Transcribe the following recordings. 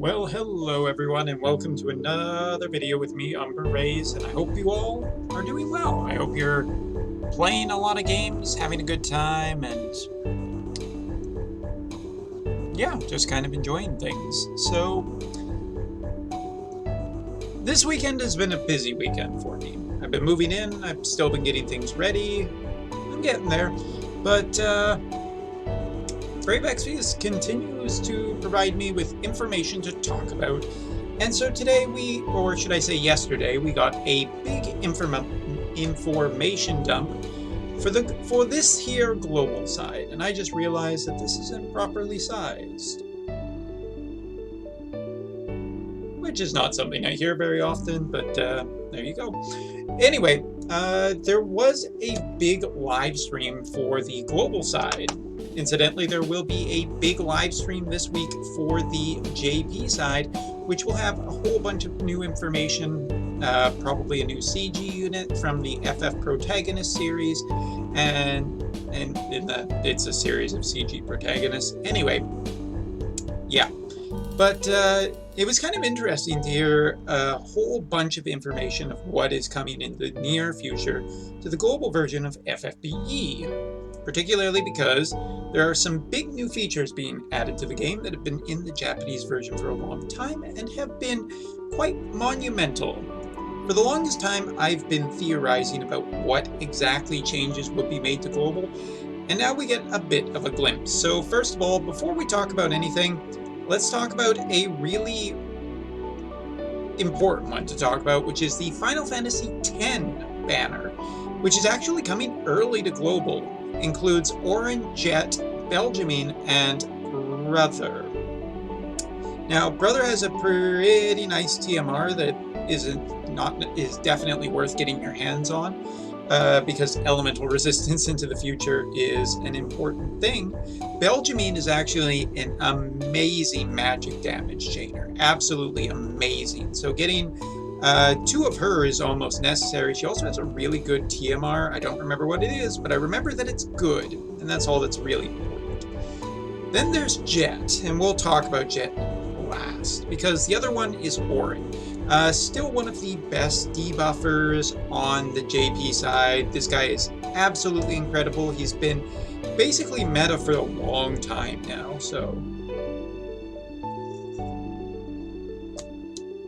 Well, hello everyone, and welcome to another video with me, Rays, and I hope you all are doing well. I hope you're playing a lot of games, having a good time, and yeah, just kind of enjoying things. So, this weekend has been a busy weekend for me. I've been moving in, I've still been getting things ready, I'm getting there, but FFX continues to provide me with information to talk about, and so today or should I say yesterday, we got a big information dump for this here global side, and I just realized that this is improperly sized, which is not something I hear very often, but there you go. Anyway, there was a big live stream for the global side. Incidentally, there will be a big live stream this week for the JP side, which will have a whole bunch of new information, probably a new CG unit from the FF Protagonist series, and it's a series of CG protagonists. Anyway, yeah. But it was kind of interesting to hear a whole bunch of information of what is coming in the near future to the global version of FFBE, particularly because there are some big new features being added to the game that have been in the Japanese version for a long time and have been quite monumental. For the longest time, I've been theorizing about what exactly changes would be made to global, and now we get a bit of a glimpse. So first of all, before we talk about anything, let's talk about a really important one to talk about, which is the Final Fantasy X banner, which is actually coming early to global. Includes Auron, Jet, Belgemine, and Brother. Now, Brother has a pretty nice TMR that is definitely worth getting your hands on, because elemental resistance into the future is an important thing. Belgemine is actually an amazing magic damage chainer, absolutely amazing. So getting 2 of her is almost necessary. She also has a really good TMR. I don't remember what it is, but I remember that it's good, and that's all that's really important. Then there's Jet, and we'll talk about Jet last, because the other one is Auron. Still one of the best debuffers on the JP side. This guy is absolutely incredible. He's been basically meta for a long time now, so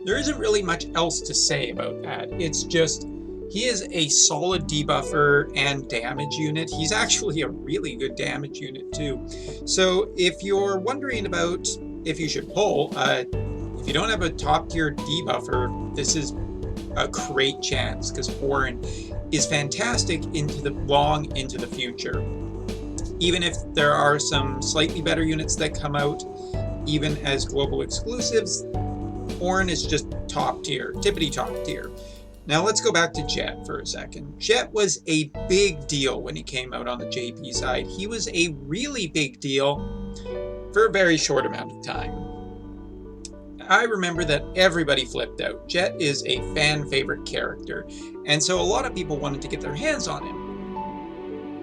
there isn't really much else to say about that. It's just, he is a solid debuffer and damage unit. He's actually a really good damage unit too. So if you're wondering about if you should pull, if you don't have a top tier debuffer, this is a great chance, because Auron is fantastic long into the future. Even if there are some slightly better units that come out, even as global exclusives, Auron is just top tier, tippity top tier. Now let's go back to Jet for a second. Jet was a big deal when he came out on the JP side. He was a really big deal for a very short amount of time. I remember that everybody flipped out. Jet is a fan favorite character, and so a lot of people wanted to get their hands on him.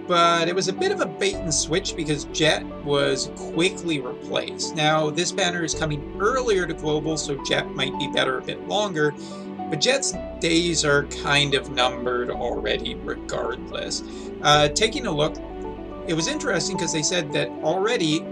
But it was a bit of a bait and switch because Jet was quickly replaced. Now, this banner is coming earlier to global, so Jet might be better a bit longer, but Jet's days are kind of numbered already regardless. Taking a look, it was interesting because they said that already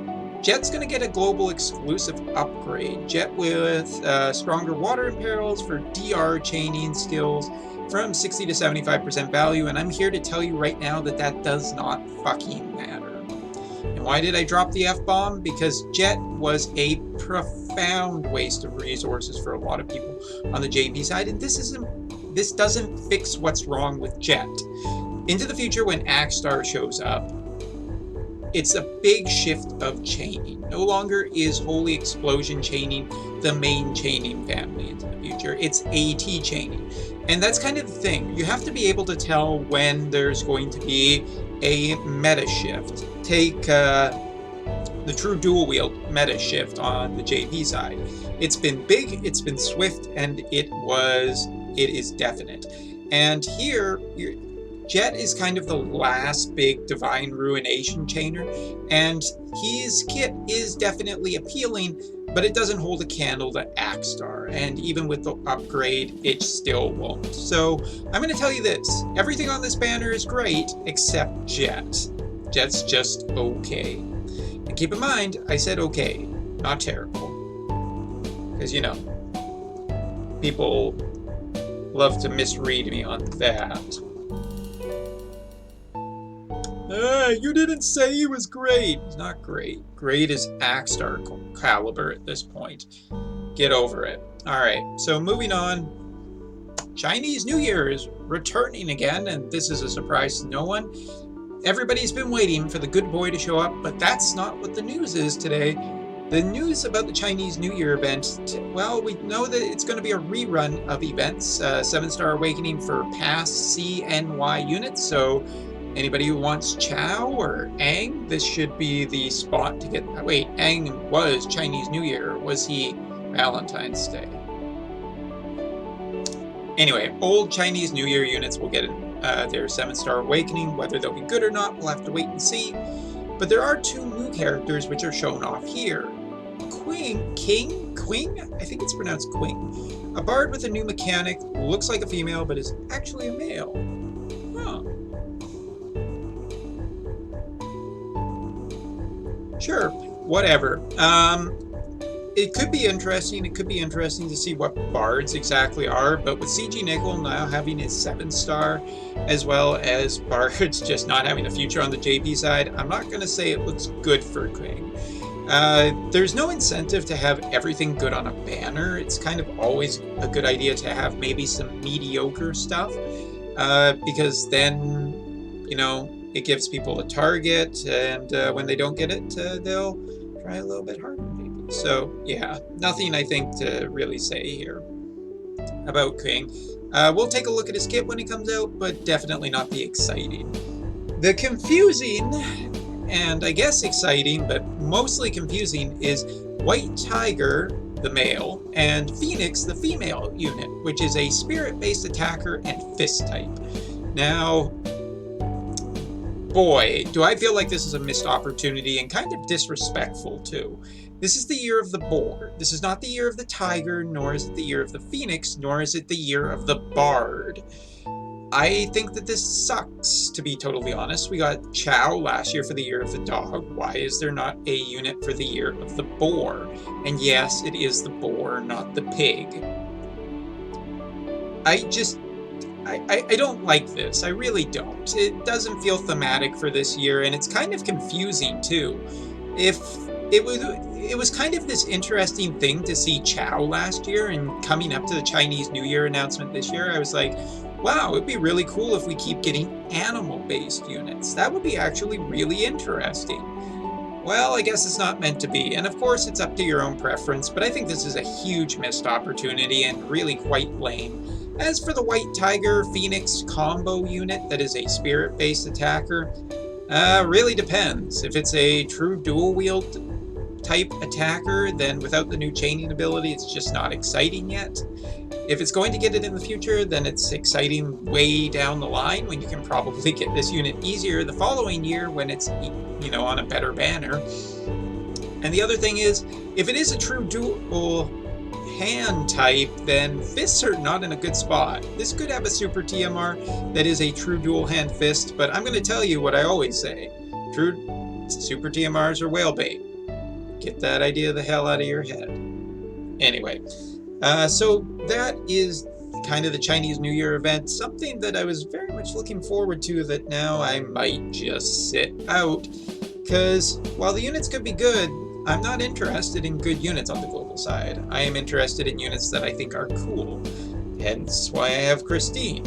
Jet's going to get a global exclusive upgrade. Jet with stronger water imperils for DR chaining skills from 60 to 75% value, and I'm here to tell you right now that that does not fucking matter. And why did I drop the F-bomb? Because Jet was a profound waste of resources for a lot of people on the JP side, and this doesn't fix what's wrong with Jet. Into the future, when Axstar shows up, it's a big shift of chaining. No longer is Holy Explosion chaining the main chaining family into the future. It's AT chaining. And that's kind of the thing. You have to be able to tell when there's going to be a meta shift. Take the true dual wield meta shift on the JP side. It's been big, it's been swift, and it is definite. And here, Jet is kind of the last big Divine Ruination chainer, and his kit is definitely appealing, but it doesn't hold a candle to Axstar, and even with the upgrade, it still won't. So I'm going to tell you this, everything on this banner is great, except Jet. Jet's just okay. And keep in mind, I said okay, not terrible. Because, you know, people love to misread me on that. You didn't say he was great. He's not great. Great is Axstar caliber at this point. Get over it. Alright, so moving on. Chinese New Year is returning again, and this is a surprise to no one. Everybody's been waiting for the good boy to show up, but that's not what the news is today. The news about the Chinese New Year event, well, we know that it's going to be a rerun of events. 7-Star Awakening for past CNY units, so anybody who wants Chow or Aang, this should be the spot to get... Wait, Aang was Chinese New Year, or was he Valentine's Day? Anyway, old Chinese New Year units will get their 7-Star Awakening. Whether they'll be good or not, we'll have to wait and see. But there are 2 new characters which are shown off here. Quing? I think it's pronounced Quing. A bard with a new mechanic, looks like a female, but is actually a male. Huh. Sure, whatever. It could be interesting. It could be interesting to see what bards exactly are, but with CG Nickel now having his 7-star, as well as bards just not having a future on the JP side, I'm not going to say it looks good for Quing. There's no incentive to have everything good on a banner. It's kind of always a good idea to have maybe some mediocre stuff, because then, you know, it gives people a target, and when they don't get it, they'll try a little bit harder, maybe. So, yeah, nothing I think to really say here about Quing. We'll take a look at his kit when he comes out, but definitely not the exciting. The confusing, and I guess exciting, but mostly confusing, is White Tiger, the male, and Phoenix, the female unit, which is a spirit-based attacker and fist type. Now, boy, do I feel like this is a missed opportunity and kind of disrespectful, too. This is the year of the boar. This is not the year of the tiger, nor is it the year of the phoenix, nor is it the year of the bard. I think that this sucks, to be totally honest. We got Chow last year for the year of the dog. Why is there not a unit for the year of the boar? And yes, it is the boar, not the pig. I don't like this. I really don't. It doesn't feel thematic for this year, and it's kind of confusing, too. It was kind of this interesting thing to see Chow last year, and coming up to the Chinese New Year announcement this year, I was like, wow, it'd be really cool if we keep getting animal-based units. That would be actually really interesting. Well, I guess it's not meant to be, and of course it's up to your own preference, but I think this is a huge missed opportunity and really quite lame. As for the White Tiger Phoenix combo unit that is a spirit-based attacker, really depends. If it's a true dual-wield type attacker, then without the new chaining ability, it's just not exciting yet. If it's going to get it in the future, then it's exciting way down the line when you can probably get this unit easier the following year when it's, you know, on a better banner. And the other thing is, if it is a true dual hand type, then fists are not in a good spot. This could have a super TMR that is a true dual hand fist, but I'm going to tell you what I always say. True super TMRs are whale bait. Get that idea the hell out of your head. Anyway, so that is kind of the Chinese New Year event, something that I was very much looking forward to that now I might just sit out, because while the units could be good, I'm not interested in good units on the global side. I am interested in units that I think are cool, hence why I have Christine.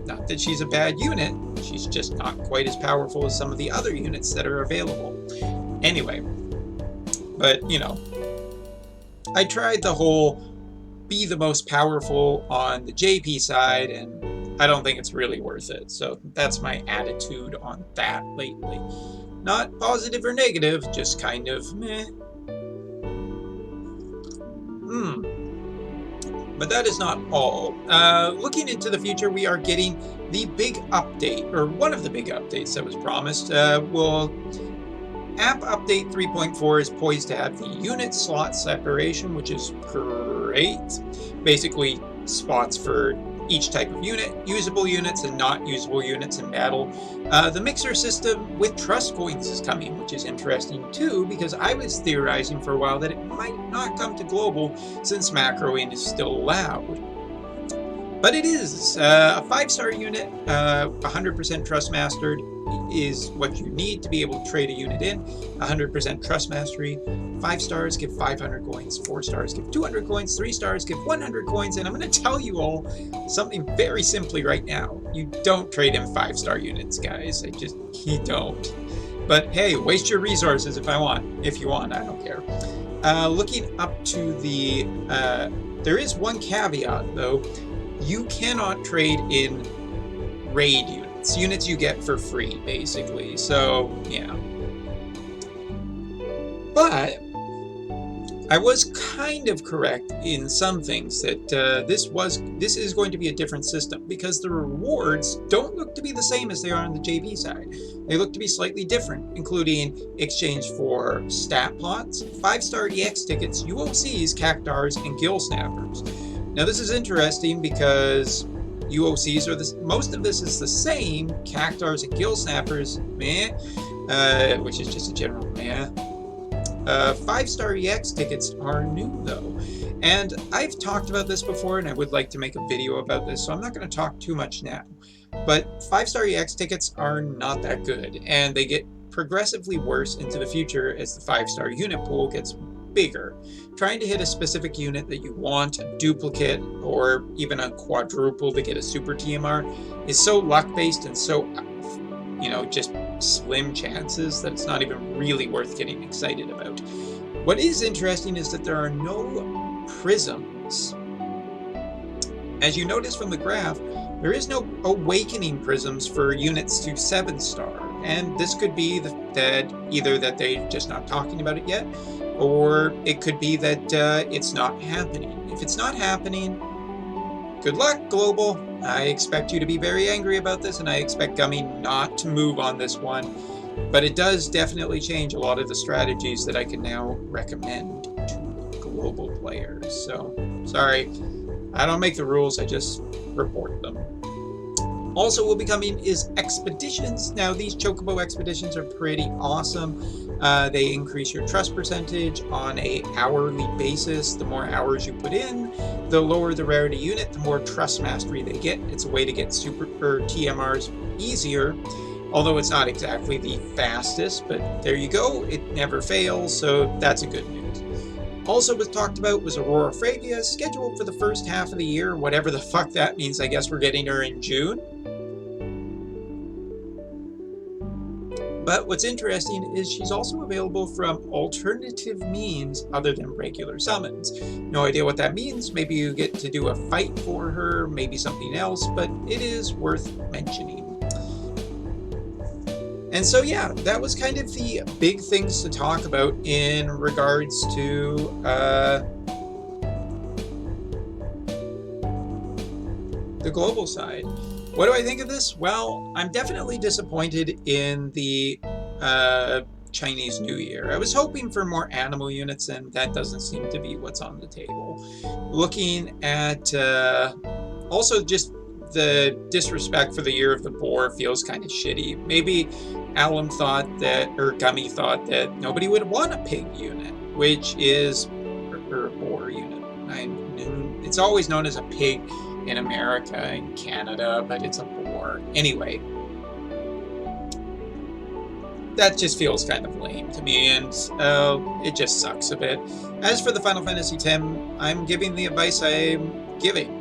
Not that she's a bad unit, she's just not quite as powerful as some of the other units that are available. Anyway, but, you know, I tried the whole be the most powerful on the JP side, and I don't think it's really worth it. So that's my attitude on that lately. Not positive or negative, just kind of meh. But that is not all. Looking into the future, we are getting the big update, or one of the big updates that was promised. App Update 3.4 is poised to have the unit slot separation, which is great. Basically, spots for each type of unit, usable units and not usable units in battle. The mixer system with trust coins is coming, which is interesting too, because I was theorizing for a while that it might not come to global since macroing is still allowed. But it is. A 5-star unit, 100% trust mastered is what you need to be able to trade a unit in. 100% trust mastery. 5 stars give 500 coins, 4 stars give 200 coins, 3 stars give 100 coins, and I'm going to tell you all something very simply right now. You don't trade in 5-star units, guys. You don't. But hey, waste your resources if you want, I don't care. Looking up to the, there is one caveat though. You cannot trade in raid units you get for free, basically. So, yeah. But I was kind of correct in some things that this is going to be a different system because the rewards don't look to be the same as they are on the JV side. They look to be slightly different, including exchange for stat pots, 5-star EX tickets, UOCs, cactars, and gill snappers. Now this is interesting because UOCs are most of this is the same. Cactars and gill snappers, meh, which is just a general meh. 5-star EX tickets are new though, and I've talked about this before, and I would like to make a video about this, so I'm not going to talk too much now. But 5-star EX tickets are not that good, and they get progressively worse into the future as the 5-star unit pool gets bigger. Trying to hit a specific unit that you want, a duplicate, or even a quadruple to get a super TMR is so luck-based and so, just slim chances that it's not even really worth getting excited about. What is interesting is that there are no prisms. As you notice from the graph, there is no awakening prisms for units to 7-star, and this could be either that they're just not talking about it yet, or it could be that it's not happening. If it's not happening, good luck, Global. I expect you to be very angry about this, and I expect Gummy not to move on this one. But it does definitely change a lot of the strategies that I can now recommend to global players. So, sorry, I don't make the rules, I just report them. Also will be coming is expeditions. Now these Chocobo expeditions are pretty awesome. They increase your trust percentage on an hourly basis. The more hours you put in, the lower the rarity unit, the more trust mastery they get. It's a way to get super TMRs easier, although it's not exactly the fastest, but there you go. It never fails, so that's a good news. Also was talked about was Aurora Fravia, scheduled for the first half of the year, whatever the fuck that means. I guess we're getting her in June. But what's interesting is she's also available from alternative means other than regular summons. No idea what that means. Maybe you get to do a fight for her, maybe something else, but it is worth mentioning. And so yeah, that was kind of the big things to talk about in regards to the global side. What do I think of this? Well, I'm definitely disappointed in the Chinese New Year. I was hoping for more animal units, and that doesn't seem to be what's on the table. Looking at also just the disrespect for the Year of the Boar feels kind of shitty. Maybe Alum thought that, or Gummy thought that nobody would want a pig unit, which is, or a boar unit. It's always known as a pig in America and Canada, but it's a boar. Anyway, that just feels kind of lame to me, and it just sucks a bit. As for the Final Fantasy X, I'm giving the advice I'm giving.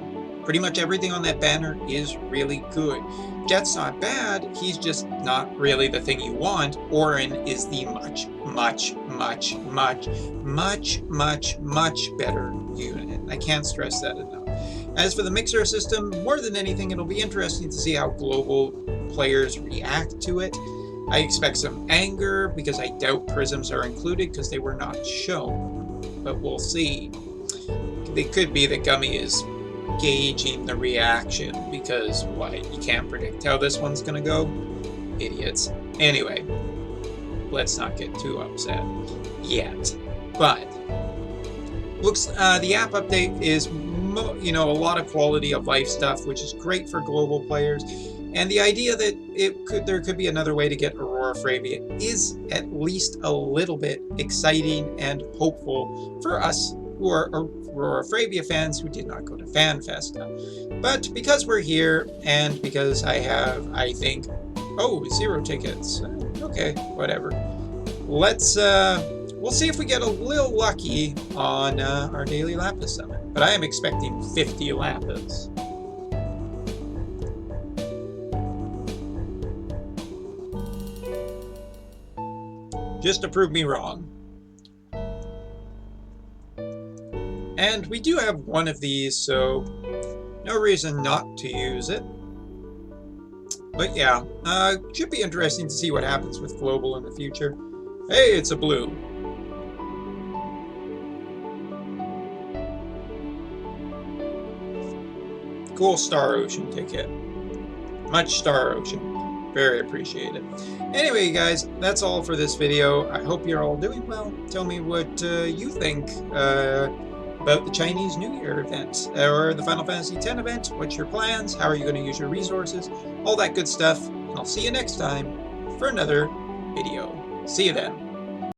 Pretty much everything on that banner is really good. Jet's not bad, he's just not really the thing you want. Auron is the much, much, much, much, much, much, much better unit. I can't stress that enough. As for the mixer system, more than anything, it'll be interesting to see how global players react to it. I expect some anger, because I doubt prisms are included because they were not shown. But we'll see. it could be that Gummy is gauging the reaction because what? You can't predict how this one's gonna go? Idiots. Anyway, let's not get too upset yet. But looks the app update is a lot of quality of life stuff, which is great for global players. And the idea that there could be another way to get Aurora Fravia is at least a little bit exciting and hopeful for us who are Aurora Fravia fans who did not go to FanFesta. But because we're here and because I have, I think, 0 tickets. Okay, whatever. Let's we'll see if we get a little lucky on our daily Lapis summit. But I am expecting 50 Lapis. Just to prove me wrong. And we do have one of these, so no reason not to use it. But yeah, should be interesting to see what happens with Global in the future. Hey, it's a blue. Cool Star Ocean ticket. Much Star Ocean. Very appreciated. Anyway, guys, that's all for this video. I hope you're all doing well. Tell me what you think about the Chinese New Year event or the Final Fantasy X event. What's your plans? How are you going to use your resources? All that good stuff. I'll see you next time for another video. See you then.